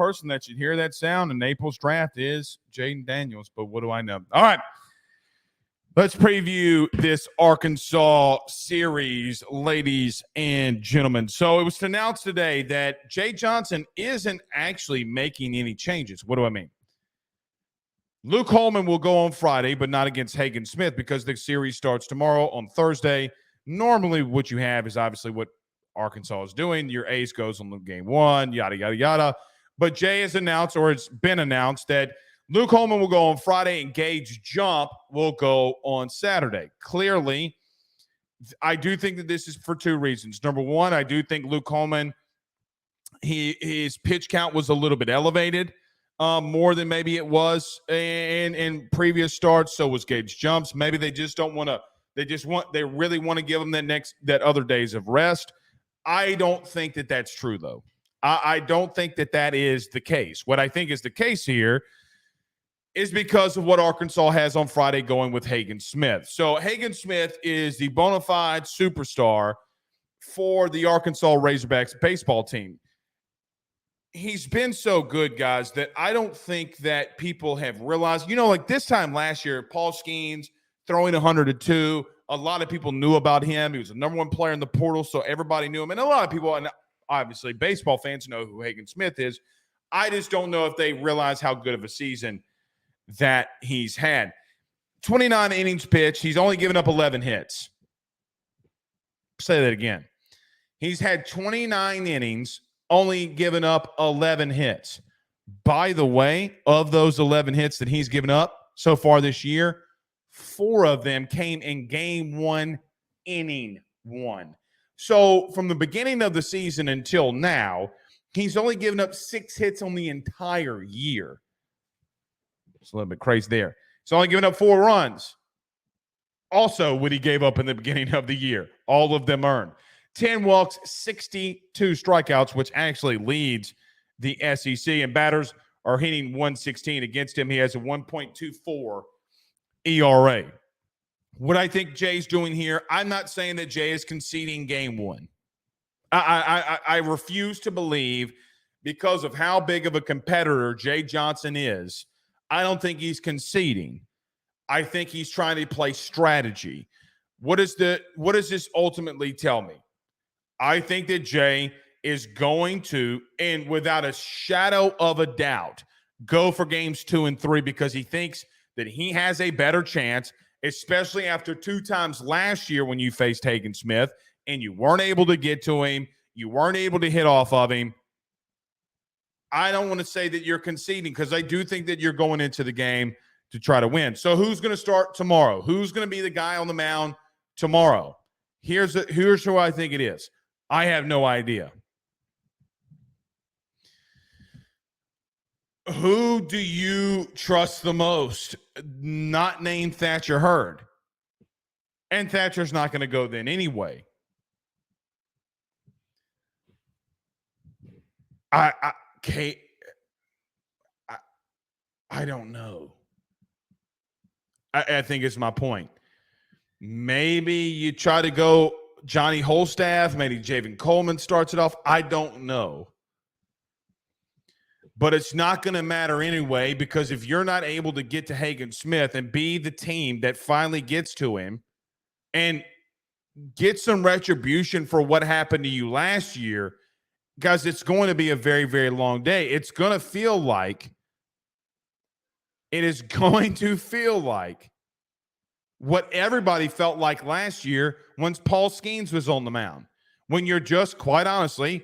person that should hear that sound in Naples draft is Jaden Daniels, but what do I know? All right. Let's preview this Arkansas series, ladies and gentlemen. So it was announced today that Jay Johnson isn't actually making any changes. What do I mean? Luke Holman will go on Friday, but not against Hagen Smith because the series starts tomorrow on Thursday. Normally what you have is obviously what Arkansas is doing. Your ace goes on game one, yada, yada, yada. But Jay has announced, or it's been announced, that Luke Holman will go on Friday and Gage Jump will go on Saturday. Clearly, I do think that this is for two reasons. Number one, I do think Luke Holman, his pitch count was a little bit elevated, more than maybe it was in previous starts. So was Gage Jumps. Maybe they just don't want to. They really want to give him that other days of rest. I don't think that that's true, though. I don't think that is the case. What I think is the case here is because of what Arkansas has on Friday going with Hagen Smith. So Hagen Smith is the bona fide superstar for the Arkansas Razorbacks baseball team. He's been so good, guys, that I don't think that people have realized, like this time last year, Paul Skeens throwing 102. A lot of people knew about him. He was the number one player in the portal, so everybody knew him. And a lot of people, and obviously baseball fans, know who Hagen Smith is. I just don't know if they realize how good of a season that he's had. 29 innings pitched. He's only given up 11 hits. Say that again. He's had 29 innings, only given up 11 hits. By the way, of those 11 hits that he's given up so far this year, 4 of them came in game 1, inning 1. So from the beginning of the season until now, he's only given up 6 hits on the entire year. It's a little bit crazy there. He's only given up 4 runs. Also, what he gave up in the beginning of the year, all of them earned. 10 walks, 62 strikeouts, which actually leads the SEC. And batters are hitting 116 against him. He has a 1.24 ERA. What I think Jay's doing here, I'm not saying that Jay is conceding game 1. I refuse to believe, because of how big of a competitor Jay Johnson is, I don't think he's conceding. I think he's trying to play strategy. What does this ultimately tell me? I think that Jay is going to, and without a shadow of a doubt, go for games 2 and 3 because he thinks that he has a better chance, especially after 2 times last year when you faced Hagen Smith and you weren't able to get to him, you weren't able to hit off of him. I don't want to say that you're conceding because I do think that you're going into the game to try to win. So who's going to start tomorrow? Who's going to be the guy on the mound tomorrow? Here's who I think it is. I have no idea. Who do you trust the most? Not named Thatcher Hurd. And Thatcher's not going to go then anyway. I don't know. I think it's my point. Maybe you try to go Johnny Holstaff. Maybe Javen Coleman starts it off. I don't know. But it's not going to matter anyway, because if you're not able to get to Hagen Smith and be the team that finally gets to him and get some retribution for what happened to you last year, guys, it's going to be a very, very long day. It's going to feel like what everybody felt like last year when Paul Skeens was on the mound, when you're just, quite honestly,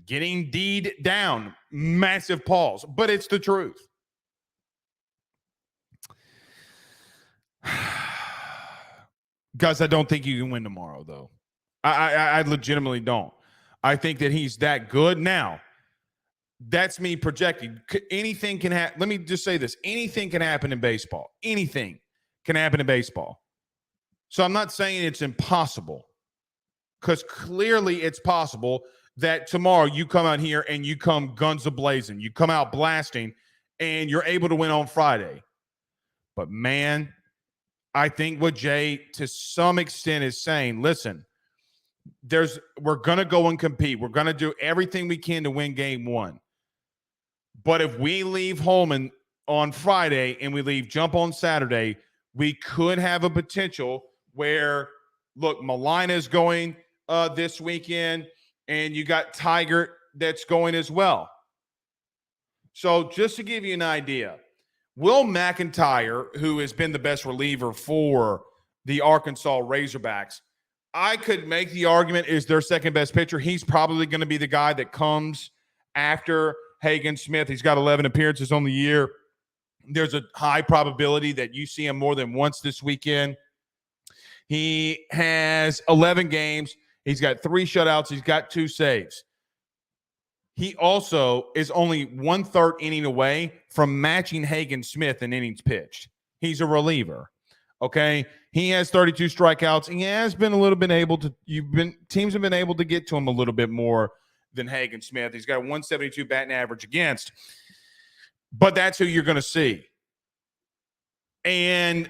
getting D'd down, massive pause. But it's the truth. Guys, I don't think you can win tomorrow, though. I legitimately don't. I think that he's that good. Now, that's me projecting. Anything can happen. Let me just say this. Anything can happen in baseball. Anything can happen in baseball. So I'm not saying it's impossible, because clearly it's possible that tomorrow you come out here and you come guns a-blazing. You come out blasting and you're able to win on Friday. But, man, I think what Jay, to some extent, is saying, listen, we're going to go and compete. We're going to do everything we can to win game 1. But if we leave Holman on Friday and we leave Jump on Saturday, we could have a potential where, look, Melina is going this weekend, and you got Tiger that's going as well. So just to give you an idea, Will McIntyre, who has been the best reliever for the Arkansas Razorbacks, I could make the argument is their second best pitcher. He's probably going to be the guy that comes after Hagen Smith. He's got 11 appearances on the year. There's a high probability that you see him more than once this weekend. He has 11 games. He's got 3 shutouts. He's got 2 saves. He also is only 1/3 inning away from matching Hagen Smith in innings pitched. He's a reliever. Okay. He has 32 strikeouts. He has been a little bit able to, teams have been able to get to him a little bit more than Hagen Smith. He's got a 172 batting average against, but that's who you're going to see. And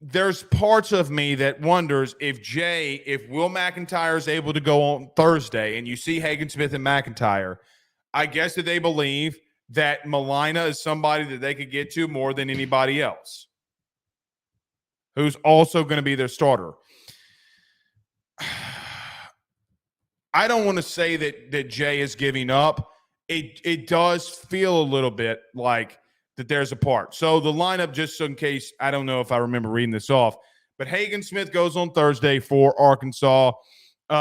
there's parts of me that wonders if Will McIntyre is able to go on Thursday and you see Hagen Smith and McIntyre, I guess that they believe that Melina is somebody that they could get to more than anybody else, who's also going to be their starter. I don't want to say that Jay is giving up. It does feel a little bit like that there's a part. So the lineup, just in case, I don't know if I remember reading this off, but Hagen Smith goes on Thursday for Arkansas.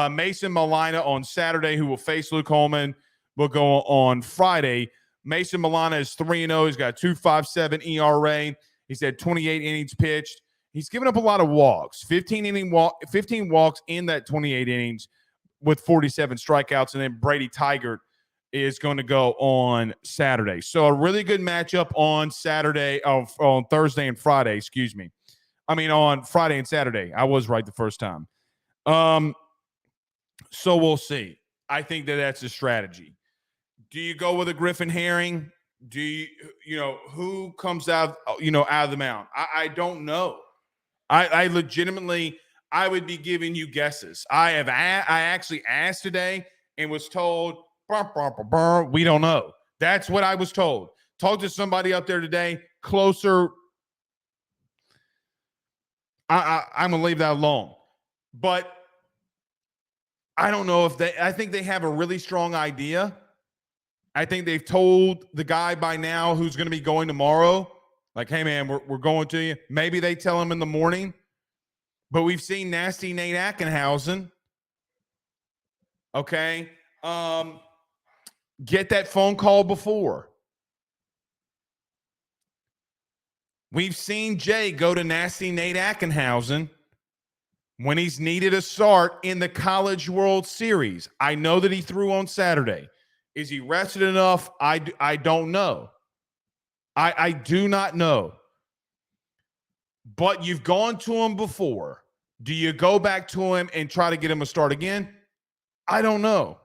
Mason Melina on Saturday, who will face Luke Holman, will go on Friday. Mason Melina is 3-0. He's got 2.57 ERA. He's had 28 innings pitched. He's given up a lot of walks, 15 walks in that 28 innings with 47 strikeouts. And then Brady Tigert is going to go on Saturday. So a really good matchup on Thursday and Friday, excuse me. On Friday and Saturday. I was right the first time. So we'll see. I think that's a strategy. Do you go with a Griffin Herring? Do you who comes out of the mound? I don't know. I legitimately, I would be giving you guesses. I actually asked today and was told, we don't know. That's what I was told. Talk to somebody up there today, closer. I'm going to leave that alone. But I don't know I think they have a really strong idea. I think they've told the guy by now who's going to be going tomorrow, like, hey, man, we're going to you. Maybe they tell him in the morning. But we've seen Nasty Nate Ackenhausen, okay, get that phone call before. We've seen Jay go to Nasty Nate Ackenhausen when he's needed a start in the College World Series. I know that he threw on Saturday. Is he rested enough? I don't know. I do not know. But you've gone to him before. Do you go back to him and try to get him a start again? I don't know.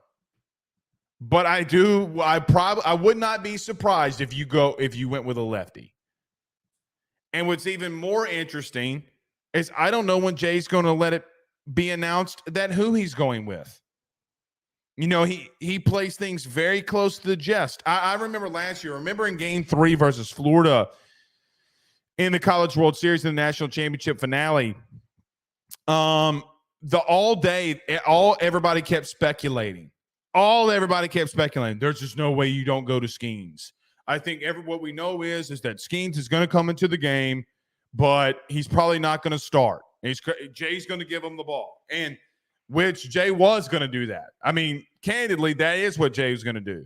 But I would not be surprised if you went with a lefty. And what's even more interesting is I don't know when Jay's going to let it be announced that who he's going with. He plays things very close to the chest. I remember last year, in Game 3 versus Florida in the College World Series in the National Championship finale, everybody kept speculating. Everybody kept speculating. There's just no way you don't go to Skeens. I think what we know is that Skeens is going to come into the game, but he's probably not going to start. Jay's going to give him the ball, and which Jay was going to do that. Candidly, that is what Jay was going to do.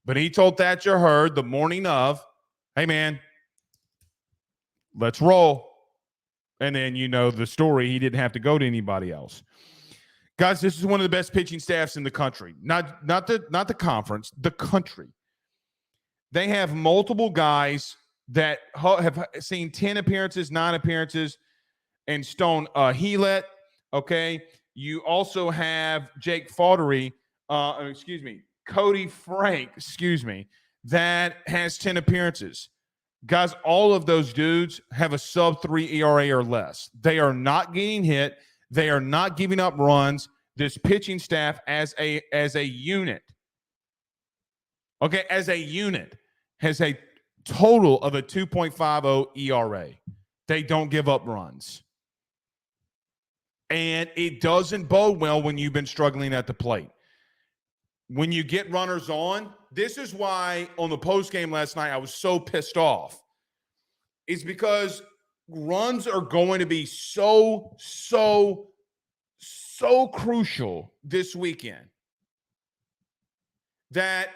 But he told Thatcher Hurd the morning of, hey, man, let's roll. And then the story, he didn't have to go to anybody else. Guys, this is one of the best pitching staffs in the country. Not the conference, the country. They have multiple guys that have seen 10 appearances, 9 appearances, and Stone Healet. Okay. You also have Jake Cody Frank, that has 10 appearances. Guys, all of those dudes have a sub-3 ERA or less. They are not getting hit. They are not giving up runs. This pitching staff as a unit okay, as a unit, has a total of a 2.50 ERA. They don't give up runs. And it doesn't bode well when you've been struggling at the plate. When you get runners on, this is why on the post game last night I was so pissed off. It's because runs are going to be so crucial this weekend that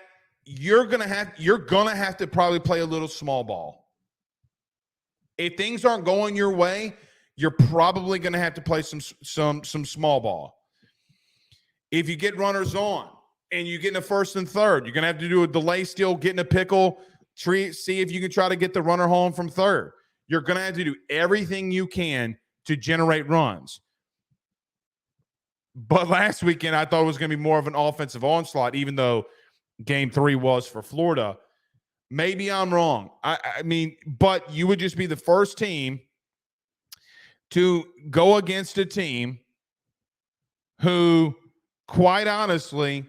you're gonna have to probably play a little small ball. If things aren't going your way, you're probably gonna have to play some small ball. If you get runners on and you get in the first and third, you're gonna have to do a delay steal, get in a pickle, see if you can try to get the runner home from third. You're gonna have to do everything you can to generate runs. But last weekend, I thought it was going to be more of an offensive onslaught, even though Game 3 was for Florida. Maybe I'm wrong. I mean, but you would just be the first team to go against a team who, quite honestly,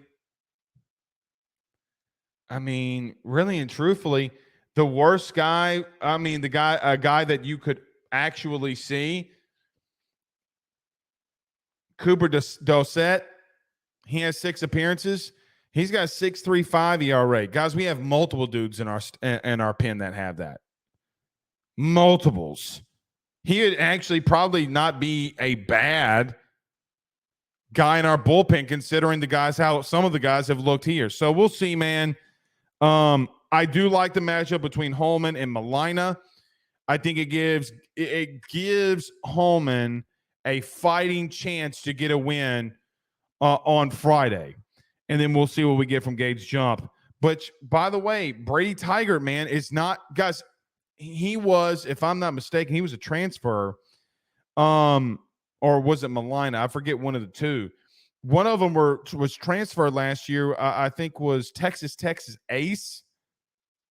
I mean, really and truthfully, the worst guy, I mean, a guy that you could actually see, Cooper Dossett, he has 6 appearances. He's got 6.35 ERA. Guys, we have multiple dudes in our pen that have that. Multiples. He would actually probably not be a bad guy in our bullpen, considering how some of the guys have looked here. So we'll see, man. I do like the matchup between Holman and Molina. I think it gives Holman a fighting chance to get a win on Friday. And then we'll see what we get from Gage Jump. But, by the way, Brady Tigert, man, is not – guys, he was, if I'm not mistaken, he was a transfer. Or was it Molina? I forget one of the two. One of them was transferred last year, I think was Texas Ace.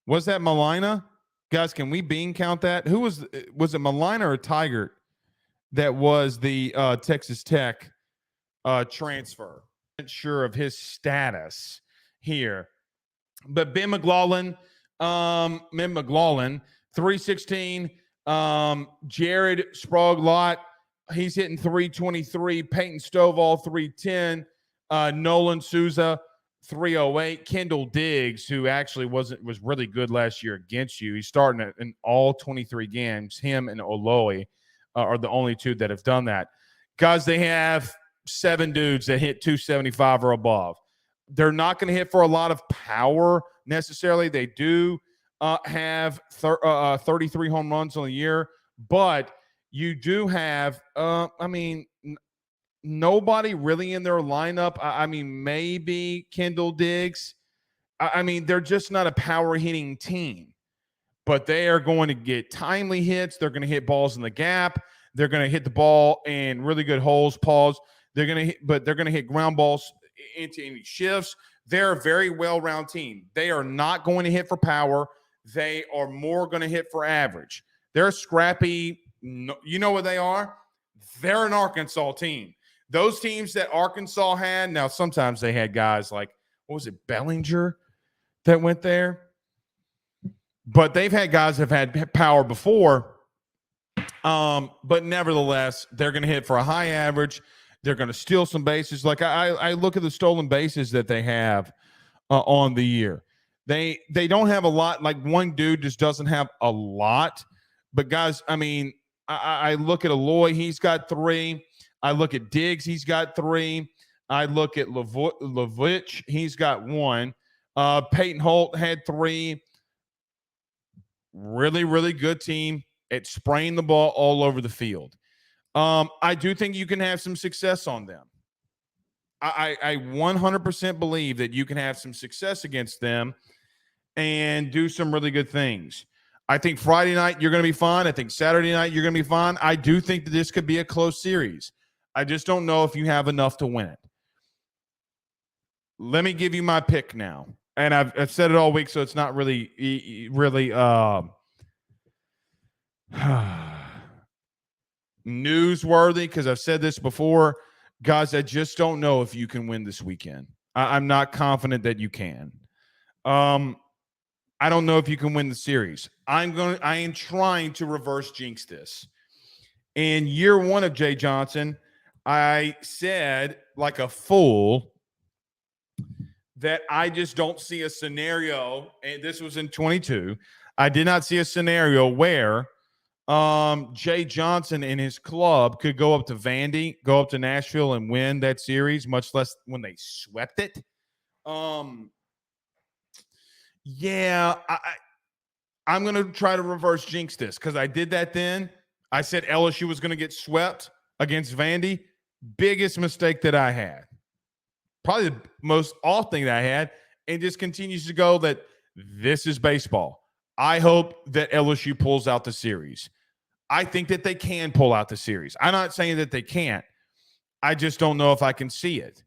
Was that Molina? Guys, can we bean count that? Who was it Molina or Tigert that was the Texas Tech transfer? Not sure of his status here. But Ben McLaughlin, 316. Jared Sprague-Lott, he's hitting 323. Peyton Stovall, 310. Nolan Souza, 308. Kendall Diggs, who actually was really good last year against you. He's starting in all 23 games. Him and Oloy are the only two that have done that. Guys, they have 7 dudes that hit 275 or above. They're not going to hit for a lot of power necessarily. They do have 33 home runs on the year, but you do have, nobody really in their lineup. I mean, maybe Kendall Diggs. They're just not a power hitting team, but they are going to get timely hits. They're going to hit balls in the gap. They're going to hit the ball in really good holes, pause. They're going to hit ground balls into any shifts. They're a very well-rounded team. They are not going to hit for power. They are more going to hit for average. They're scrappy. You know what they are? They're an Arkansas team. Those teams that Arkansas had, now sometimes they had guys like, what was it, Bellinger that went there? But they've had guys that have had power before. But nevertheless, they're going to hit for a high average. They're going to steal some bases. Like I look at the stolen bases that they have on the year. They don't have a lot. Like one dude just doesn't have a lot. But guys, I look at Aloy. He's got 3. I look at Diggs. He's got 3. I look at Levitch. He's got 1. Peyton Holt had 3. Really, really good team at spraying the ball all over the field. I do think you can have some success on them. I 100% believe that you can have some success against them and do some really good things. I think Friday night you're going to be fine. I think Saturday night you're going to be fine. I do think that this could be a close series. I just don't know if you have enough to win it. Let me give you my pick now. And I've said it all week, so it's not really newsworthy because I've said this before. Guys, I just don't know if you can win this weekend. I'm not confident that you can. I don't know if you can win the series. I am trying to reverse jinx this. In year one of Jay Johnson, I said like a fool that I just don't see a scenario, and this was in 22. I did not see a scenario where Jay Johnson and his club could go up to Vandy, go up to Nashville and win that series, much less when they swept it. Yeah, I'm going to try to reverse jinx this because I did that then. I said LSU was going to get swept against Vandy. Biggest mistake that I had. Probably the most off thing that I had, and just continues to go that this is baseball. I hope that LSU pulls out the series. I think that they can pull out the series. I'm not saying that they can't. I just don't know if I can see it.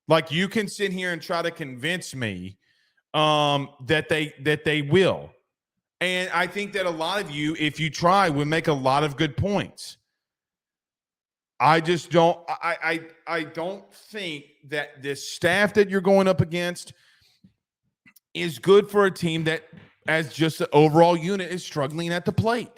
Like, you can sit here and try to convince me that they will. And I think that a lot of you, if you try, would make a lot of good points. I just don't. I don't think that this staff that you're going up against is good for a team that, as just the overall unit, is struggling at the plate.